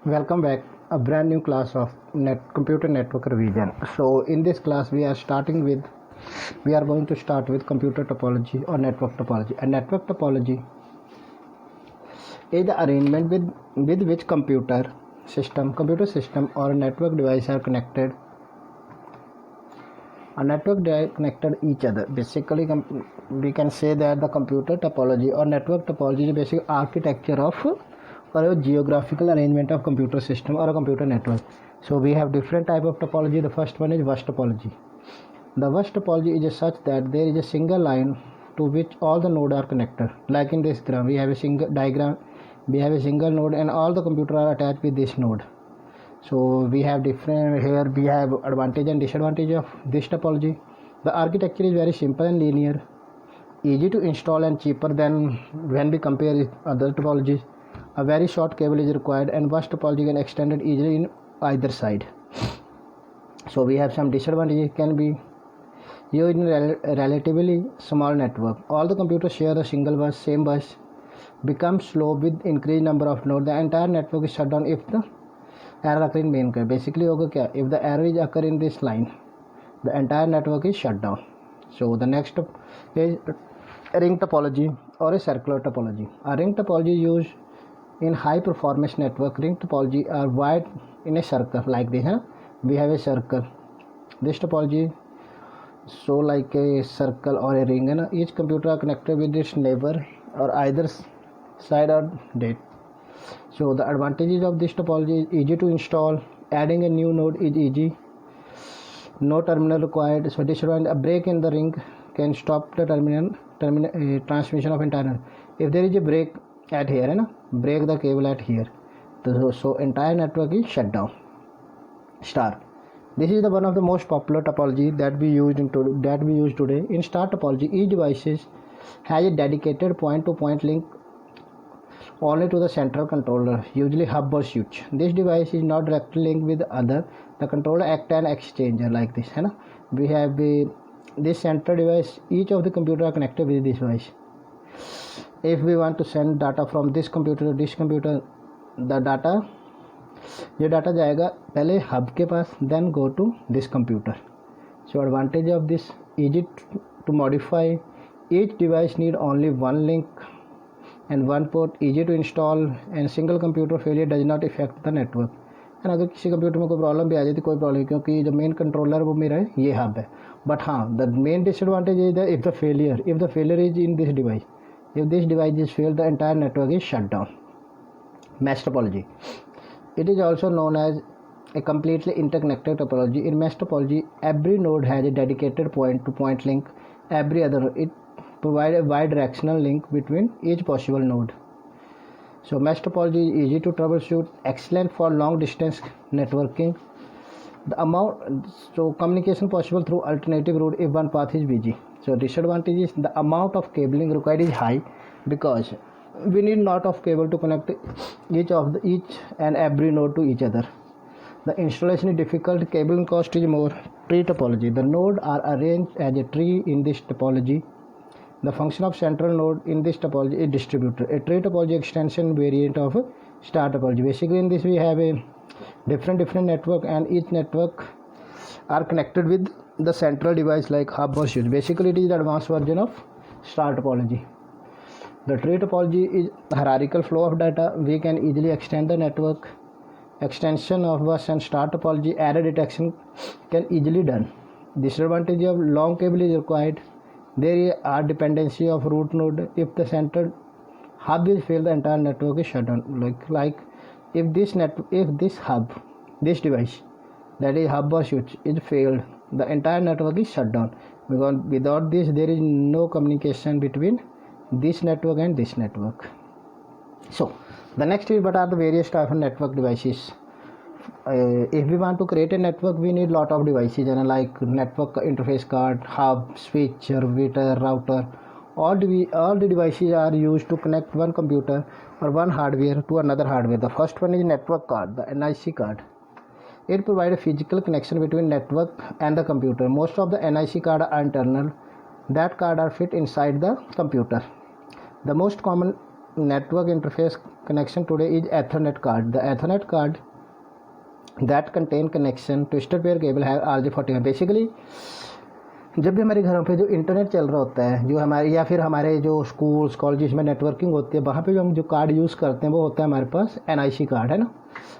Welcome back. A brand new class of computer network revision. So in this class we are going to start with computer topology or network topology. A network topology is the arrangement with which computer system or network device are connected. A network device connected each other. Basically, we can say that the computer topology or network topology is the basic architecture of or a geographical arrangement of computer system or a computer network. So we have different type of topology. The first one is bus topology. The bus topology is such that there is a single line to which all the nodes are connected. Like in this diagram, we have a single node and all the computers are attached with this node. So we have advantage and disadvantage of this topology. The architecture is very simple and linear, easy to install and cheaper than when we compare with other topologies. A very short cable is required and bus topology can extend it easily in either side. So we have some disadvantages. Can be used in a relatively small network. All the computers share a single same bus. Becomes slow with increased number of nodes. The entire network is shut down if the error occur in main. Basically होगा क्या? If the error is occur in this line, the entire network is shut down. So the next is ring topology or a circular topology. A ring topology used in high performance network. Ring topology are wide in a circle like this. We have a circle. This topology so like a circle or a ring, and each computer are connected with its neighbor or either side or date. So the advantages of this topology is easy to install. Adding a new node is easy. No terminal required. So disadvantage, a break in the ring can stop the transmission of entire. If there is a break at here, break the cable at here, so entire network is shut down. Star. This is the one of the most popular topology that we use today. In star topology, each device has a dedicated point-to-point link only to the central controller, usually hub or switch. This device is not directly linked with other. The controller acts as an exchanger like this. We have this central device. Each of the computer are connected with this device. If we want to send data from this computer to this computer, the data जाएगा पहले hub के पास, then go to this computer. So advantage of this, easy to modify. Each device need only one link and one port, easy to install, and single computer failure does not affect the network. And अगर किसी computer में कोई problem भी आ जाती, कोई problem, क्योंकि जो main controller वो मेरा है, ये हब है. बट हाँ, the main disadvantage is that if the failure is in this device, if this device is failed, the entire network is shut down. Mesh topology. It is also known as a completely interconnected topology. In mesh topology, every node has a dedicated point-to-point link. Every other node, it provides a bi-directional link between each possible node. So mesh topology is easy to troubleshoot, excellent for long distance networking. So communication possible through alternative route if one path is busy. So disadvantage is the amount of cabling required is high, because we need lot of cable to connect each and every node to each other. The installation is difficult, cabling cost is more. Tree topology. The nodes are arranged as a tree in this topology. The function of central node in this topology is distributor. A tree topology extension variant of star topology. Basically in this we have a different network, and each network are connected with the central device like hub or switch. Basically it is the advanced version of star topology. The tree topology is hierarchical flow of data. We can easily extend the network. Extension of bus and star topology, error detection can easily done. Disadvantage of long cable is required. There are dependency of root node. If the central hub is failed, the entire network is shut down. Like if this device, that is hub or switch, is failed, the entire network is shut down, because without this there is no communication between this network and this network. So the next is what are the various type of network devices. If we want to create a network, we need lot of devices, like network interface card, hub, switch, router. All the devices are used to connect one computer or one hardware to another hardware. The first one is network card, the NIC card. It provides a physical connection between network and the computer. Most of the NIC cards are internal. That card are fit inside the computer. The most common network interface connection today is Ethernet card. The Ethernet card that contain connection twisted pair cable have RJ45. Basically जब भी हमारे घरों पे जो internet चल रहा होता है, जो हमारे या फिर हमारे जो स्कूल्स कॉलेज में नेटवर्किंग होती है, वहाँ पे जो हम जो कार्ड यूज़ करते हैं वो होता है हमारे पास NIC कार्ड, है ना।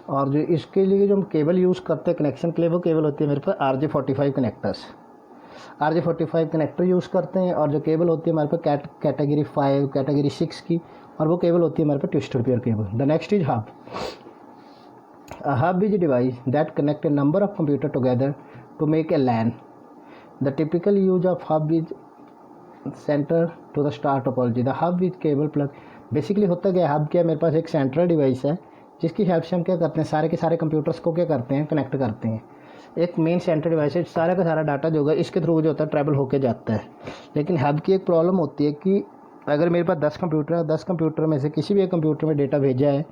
और जो इसके लिए जो हम केबल यूज़ करते हैं कनेक्शन के लिए, वो केबल होती है मेरे पास RJ45 connectors, RJ45 connector use करते हैं। और जो केबल होती है हमारे पास कैटेगरी 5 कैटेगरी 6 की, और वो केबल होती है हमारे पास twisted pair cable. The next is hub. A hub is a device that connects a number of computers together to make a LAN. The typical use of hub is center to the star topology. The hub with cable plug. Basically होता क्या है, hub क्या है, मेरे पास एक central device है जिसकी help से हम क्या करते हैं, सारे के सारे कंप्यूटर्स को क्या करते हैं, कनेक्ट करते हैं। एक मेन सेंट्रल डिवाइस है, सारा का सारा डाटा जो होगा इसके थ्रू जो होता है ट्रैवल होके जाता है। लेकिन हब की एक प्रॉब्लम होती है कि अगर मेरे पास 10 कंप्यूटर है, 10 कंप्यूटर में से किसी भी एक कंप्यूटर में डेटा भेजा है,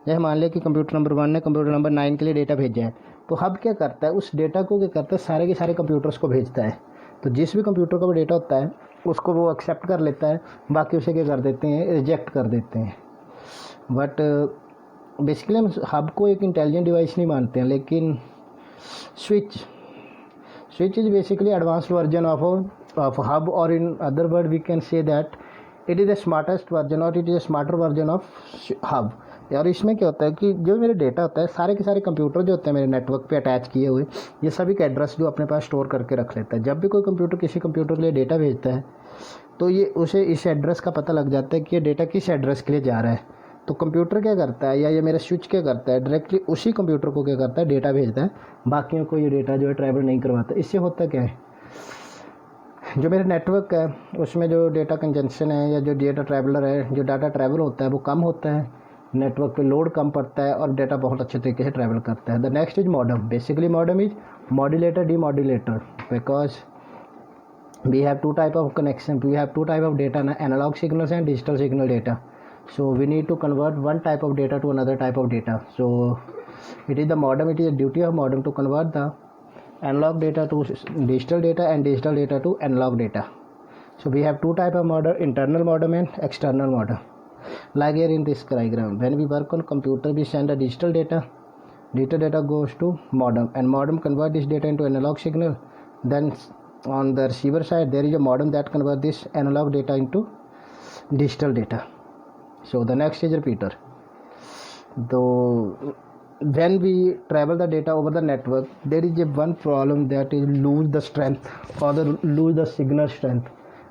जैसे मान लिया कि कंप्यूटर नंबर 1 ने कंप्यूटर नंबर 9 के लिए डेटा भेजा है, तो हब क्या करता है, उस डेटा को क्या करता है, सारे के सारे कंप्यूटर्स को भेजता है। तो जिस भी कंप्यूटर का वो डेटा होता है उसको वो एक्सेप्ट कर लेता है, बाकी उसे क्या कर देते हैं, रिजेक्ट कर देते हैं। बट बेसिकली हम हब को एक इंटेलिजेंट डिवाइस नहीं मानते हैं, लेकिन switch is basically advanced version of hub, और in other word we can say that it is the smartest version और it is a smarter version of hub. और इसमें क्या होता है कि जो मेरे डेटा होता है, सारे के सारे कंप्यूटर जो होते हैं मेरे नेटवर्क पे अटैच किए हुए, ये सभी का एड्रेस जो अपने पास स्टोर करके रख लेता है। जब भी कोई कंप्यूटर किसी कंप्यूटर के लिए डेटा भेजता है तो ये उसे इस एड्रेस का पता लग जाता है कि ये डेटा किस एड्रेस के लिए जा रहा है। तो कंप्यूटर क्या करता है, या ये मेरा स्विच क्या करता है, डायरेक्टली उसी कंप्यूटर को क्या करता है, डेटा भेजता है, बाकियों को ये डेटा जो है ट्रैवल नहीं करवाता। इससे होता क्या है, जो मेरा नेटवर्क है उसमें जो डेटा कंजंक्शन है या जो डेटा ट्रैवलर है, जो डाटा ट्रैवल होता है वो कम होता है, नेटवर्क पे लोड कम पड़ता है और डेटा बहुत अच्छे तरीके से ट्रैवल करता है। The next is modem. Basically modem is modulator demodulator, because we have two type of connection, we have two type of data ना, analogue signals and digital signal data. So we need to convert one type of data to another type of data. So it is the modem, it is the duty of modem to convert the analog data to digital data and digital data to analog data. So we have two type of modem, internal modem and external modem. Like here in this diagram, when we work on computer, we send the digital data goes to modem, and modem convert this data into analog signal. Then on the receiver side there is a modem that convert this analog data into digital data. So the next is repeater. Though when we travel the data over the network, there is a one problem, that is lose the strength or lose the signal strength.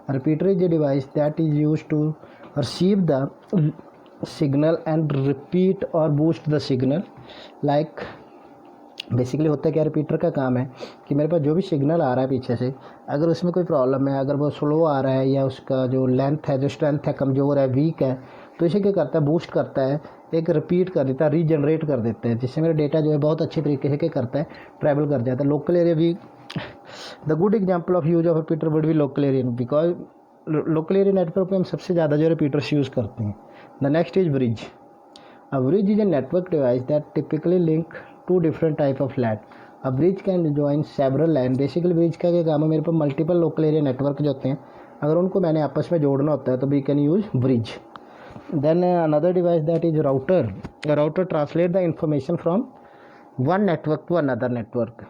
A repeater is a device that is used to receive the signal and repeat or boost the signal. Like basically होता है क्या, repeater का काम है कि मेरे पास जो भी सिग्नल आ रहा है पीछे से, अगर उसमें कोई प्रॉब्लम है, अगर वो स्लो आ रहा है या उसका जो लेंथ है, जो स्ट्रेंथ है, कमज़ोर है, वीक है, तो इसे क्या करता है, बूस्ट करता है, एक रिपीट कर देता है, रीजनरेट कर देता है, जिससे मेरा डेटा जो है बहुत अच्छे तरीके से क्या करता है, ट्रैवल कर जाता है। लोकल एरिया भी the good example of use of repeater would be local area, because local area network पे हम सबसे ज़्यादा जो रिपीटर्स यूज़ करते हैं। The next is bridge. A bridge is a network device that typically link two different type of LAN. A bridge can join several LAN. Basically bridge का क्या काम है, मेरे पास मल्टीपल लोकल एरिया नेटवर्क जो होते हैं, अगर उनको मैंने आपस में जोड़ना होता है तो we can use bridge. Then another device that is router. A router translate the information from one network to another network.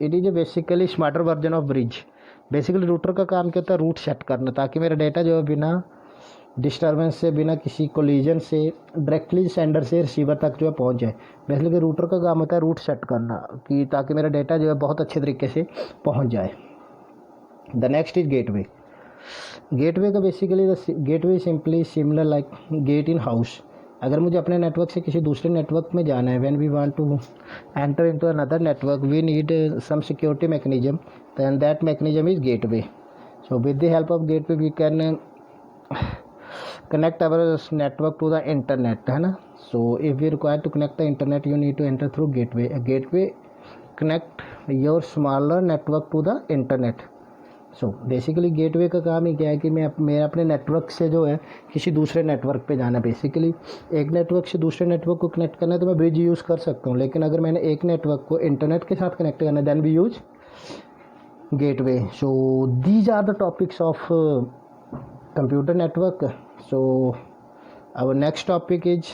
It is a basically smarter version of bridge. Basically router का काम क्या होता है, root set करना, ताकि मेरा data जो है बिना डिस्टर्बेंस से, बिना किसी कोलिजन से डायरेक्टली सेंडर से रिसीवर तक जो है पहुंच जाए। बेसिकली रूटर का काम होता है रूट सेट करना, कि ताकि मेरा डेटा जो है बहुत अच्छे तरीके से पहुंच जाए। The next is gateway. Gateway का basically gateway simply similar like gate in house. अगर मुझे अपने नेटवर्क से किसी दूसरे नेटवर्क में जाना है, when we want to enter into another network, we need some security mechanism, then that mechanism is gateway. So with the help of gateway we can connect our network to the internet, है ना। So if we require to connect the internet, you need to enter through gateway. Gateway connect your smaller network to the internet. So basically gateway का काम ही क्या है कि मैं अपने network से जो है किसी दूसरे नेटवर्क पे जाना है। बेसिकली एक नेटवर्क से दूसरे नेटवर्क को कनेक्ट करना है तो मैं ब्रिज यूज़ कर सकता हूँ, लेकिन अगर मैंने एक नेटवर्क को इंटरनेट के साथ कनेक्ट करना है, then we use gateway. So these are the topics of computer network. So our next topic is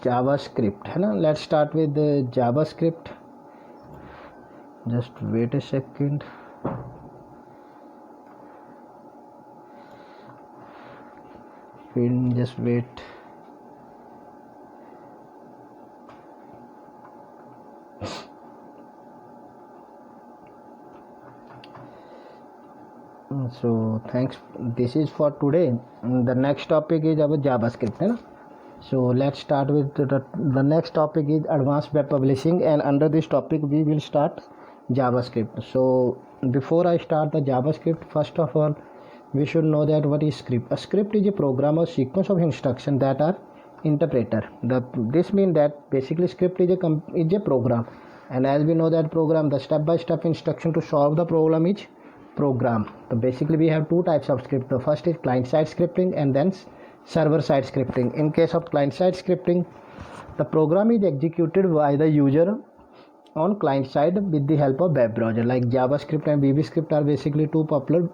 JavaScript, है ना. Let's start with the JavaScript. Just wait a second. Just wait. So thanks, this is for today. The next topic is about JavaScript, है ना. So let's start with the next topic is advanced web publishing, and under this topic we will start JavaScript. So before I start the JavaScript, first of all we should know that what is script. A script is a program or sequence of instructions that are interpreted. This means that basically script is a program, and as we know that program, the step-by-step instruction to solve the problem is program. So basically we have two types of script. The first is client-side scripting and then server-side scripting. In case of client-side scripting, the program is executed by the user on client side with the help of web browser. Like JavaScript and VBScript are basically two popular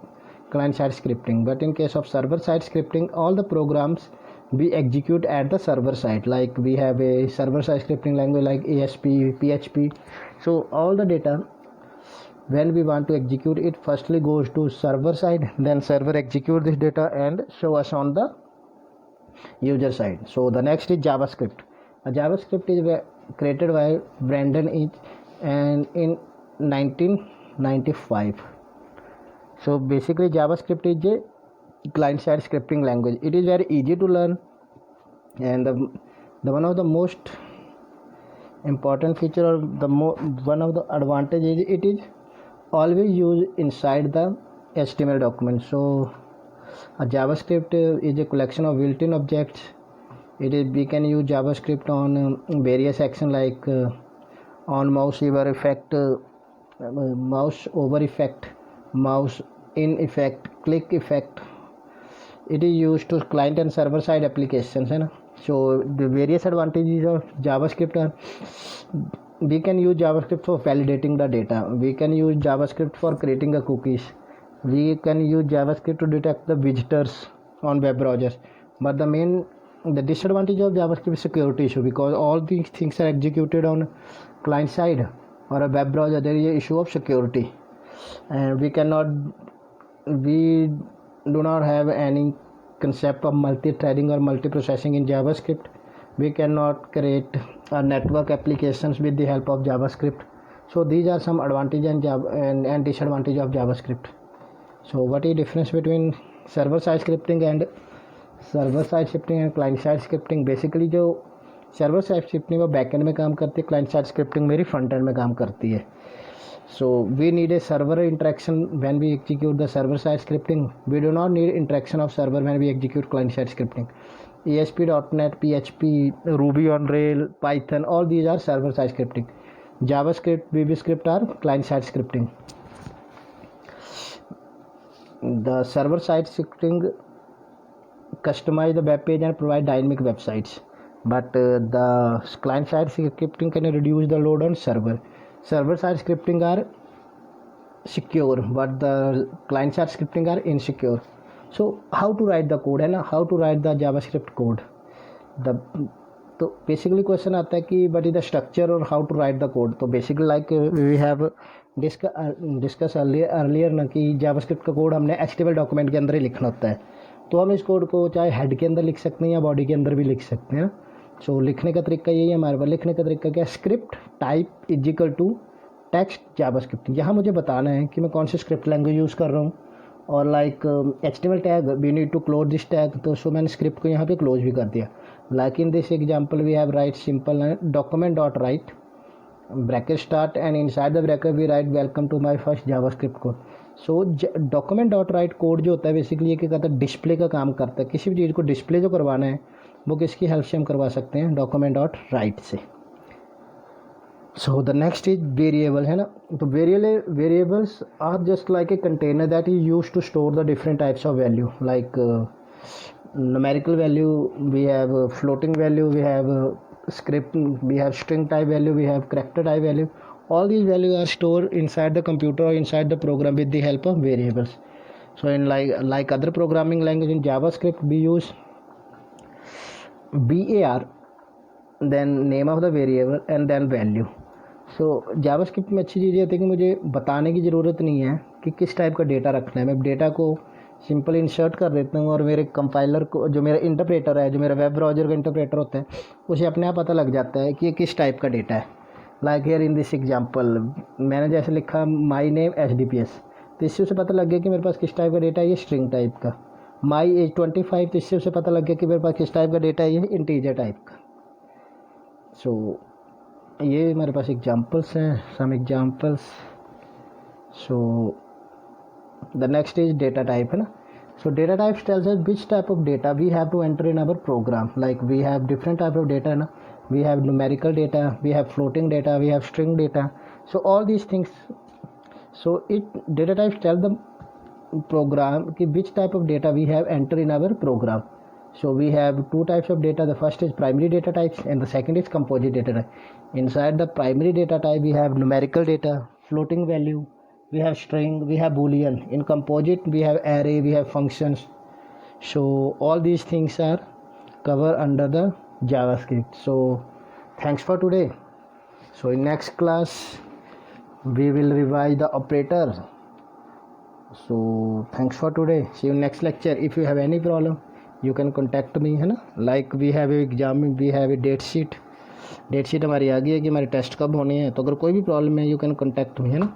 client-side scripting. But in case of server-side scripting, all the programs we execute at the server side. Like we have a server-side scripting language like ASP, PHP. So all the data, when we want to execute it, firstly goes to server side, then server execute this data and show us on the user side. So the next is JavaScript. A JavaScript is created by Brandon Eich and in 1995. So basically JavaScript is a client-side scripting language. It is very easy to learn, and the one of the most important feature or one of the advantages, it is always used inside the HTML document. So a JavaScript is a collection of built-in objects. We can use JavaScript on various actions like on mouse over effect, mouse over effect, mouse in effect, click effect. It is used to client and server side applications, है ना. So the various advantages of JavaScript are, we can use JavaScript for validating the data. We can use JavaScript for creating the cookies. We can use JavaScript to detect the visitors on web browsers. But the disadvantage of JavaScript is security issue, because all these things are executed on client side or a web browser. There is an issue of security, and we do not have any concept of multi-threading or multi-processing in JavaScript. We cannot create network applications with the help of JavaScript. So these are some advantages and disadvantages of JavaScript. So what is the difference between server-side scripting and client-side scripting? Basically जो server-side scripting वो backend में काम करती है, client-side scripting मेरी front-end में काम करती है. So we need a server interaction when we execute the server-side scripting. We do not need interaction of server when we execute client-side scripting. ASP.NET, PHP, Ruby on Rails, Python, all these are server-side scripting. JavaScript, VBScript are client-side scripting. The server-side scripting customize the web page and provide dynamic websites, but the client-side scripting can reduce the load on server. Server-side scripting are secure, but the client-side scripting are insecure. So how to write the code, है ना, how to write the JavaScript code. तो basically question आता है कि what is the structure or how to write the code. तो basically like we have discuss earlier ना कि JavaScript का कोड हमने HTML डॉक्यूमेंट के अंदर ही लिखना होता है. तो हम इस कोड को चाहे हेड के अंदर लिख सकते हैं या बॉडी के अंदर भी लिख सकते हैं. सो लिखने का तरीका यही है हमारे पास. लिखने का तरीका क्या है? Script type is equal to text JavaScript. यहाँ मुझे बताना है कि मैं कौन सी स्क्रिप्ट लैंग्वेज यूज़ कर रहा हूँ, और like HTML tag we need to close this tag. तो सो मैंने स्क्रिप्ट को यहाँ पे क्लोज भी कर दिया. Like in this example we have write simple document dot write bracket start and inside the bracket we write welcome to my first JavaScript code. So document dot write code जो होता है basically ये क्या करता है, display का काम करता है. किसी भी चीज़ को डिस्प्ले जो करवाना है वो किसकी हेल्प से हम करवा सकते हैं, डॉक्यूमेंट डॉट राइट से. So the next is variable, है ना. तो variables are just like a container that is use to store the different types of value. Like numerical value, we have floating value, we have script, we have string type value, we have character type value. All these values are stored inside the computer or inside the program with the help of variables. So in like other programming language, in JavaScript we use var, then name of the variable and then value. So JavaScript में अच्छी चीज़ ये होती है कि मुझे बताने की ज़रूरत नहीं है कि किस टाइप का डेटा रखना है. मैं डेटा को सिंपल इंसर्ट कर देता हूँ और मेरे कंपाइलर को, जो मेरा इंटरप्रेटर है, जो मेरा वेब ब्राउज़र का इंटरप्रेटर होता है, उसे अपने आप पता लग जाता है कि ये किस टाइप का डेटा है. Like here in this example मैंने जैसे लिखा माई नेम HDPS, तो इससे उसे पता लग गया कि मेरे पास किस टाइप का डेटा है, ये स्ट्रिंग टाइप का. माई एज 25, तो इससे उसे पता लग गया कि मेरे पास किस टाइप का डेटा है, ये इंटीजर टाइप का. सो ये हमारे पास एग्जांपल्स हैं, some examples. So the next is data type, है ना. So data type tells us which type of data we have to enter in our program. Like we have different type of data, ना. We have numerical data, we have floating data, we have string data. So all these things. So it data types tell the program कि which type of data we have enter in our program. So we have two types of data. The first is primary data types and the second is composite data type. Inside the primary data type we have numerical data, floating value, we have string, we have boolean. In composite we have array, we have functions. So all these things are covered under the JavaScript. So thanks for today. So in next class we will revise the operators. So thanks for today. See you next lecture. If you have any problem you can contact me, है ना. Like we have a exam, we have a date sheet. Date sheet हमारी आ गई है कि हमारे test कब होने हैं, तो अगर कोई भी प्रॉब्लम है you can contact me, है ना.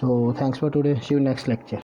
So thanks for today. See you next lecture.